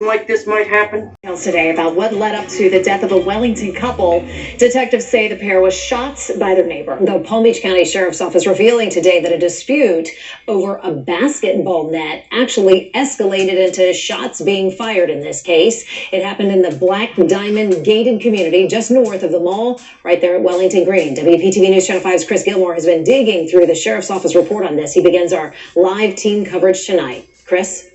like this might happen? Today about what led up to the death of a Wellington couple. Detectives say the pair was shot by their neighbor. The Palm Beach County Sheriff's Office revealing today that a dispute over a basketball net actually escalated into shots being fired in this case. It happened in the Black Diamond gated community just north of the mall right there at Wellington Green. WPTV News Channel 5's Chris Gilmore has been digging through the Sheriff's Office report on this. He begins our live team coverage tonight. Chris?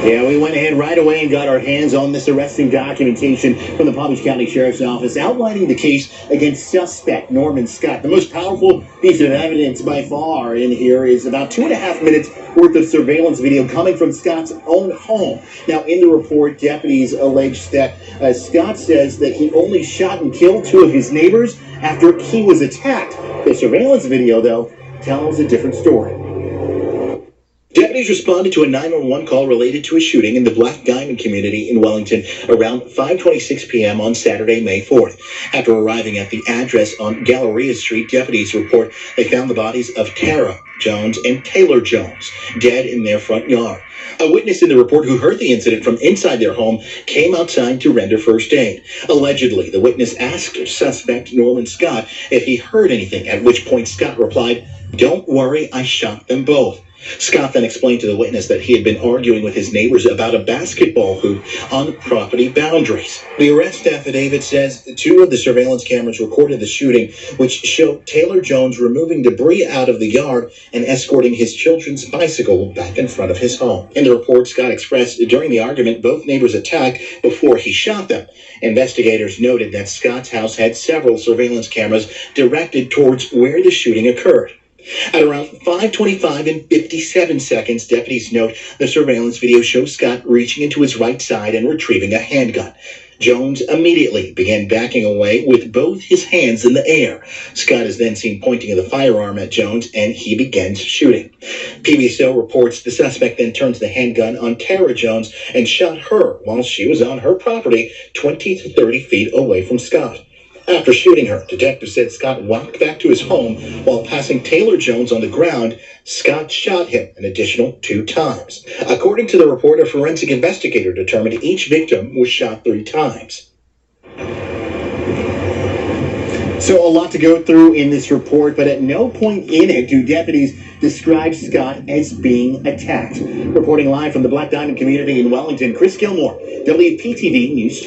Yeah, we went ahead right away and got our hands on this arresting documentation from the Palm Beach County Sheriff's Office outlining the case against suspect Norman Scott. The most powerful piece of evidence by far in here is about 2.5 minutes worth of surveillance video coming from Scott's own home. Now, in the report, deputies allege that Scott says that he only shot and killed 2 of his neighbors after he was attacked. The surveillance video, though, tells a different story. Deputies responded to a 911 call related to a shooting in the Black Diamond community in Wellington around 5:26 p.m. on Saturday, May 4th. After arriving at the address on Galleria Street, deputies report they found the bodies of Tara Jones and Taylor Jones dead in their front yard. A witness in the report who heard the incident from inside their home came outside to render first aid. Allegedly, the witness asked suspect Norman Scott if he heard anything, at which point Scott replied, "Don't worry, I shot them both." Scott then explained to the witness that he had been arguing with his neighbors about a basketball hoop on property boundaries. The arrest affidavit says 2 of the surveillance cameras recorded the shooting, which showed Taylor Jones removing debris out of the yard and escorting his children's bicycle back in front of his home. In the report, Scott expressed during the argument both neighbors attacked before he shot them. Investigators noted that Scott's house had several surveillance cameras directed towards where the shooting occurred. At around 5:25 and 57 seconds, deputies note the surveillance video shows Scott reaching into his right side and retrieving a handgun. Jones immediately began backing away with both his hands in the air. Scott is then seen pointing the firearm at Jones, and he begins shooting. PBSO reports the suspect then turns the handgun on Tara Jones and shot her while she was on her property 20 to 30 feet away from Scott. After shooting her, detectives said Scott walked back to his home while passing Taylor Jones on the ground. Scott shot him an additional 2 times. According to the report, a forensic investigator determined each victim was shot 3 times. So a lot to go through in this report, but at no point in it do deputies describe Scott as being attacked. Reporting live from the Black Diamond community in Wellington, Chris Gilmore, WPTV News.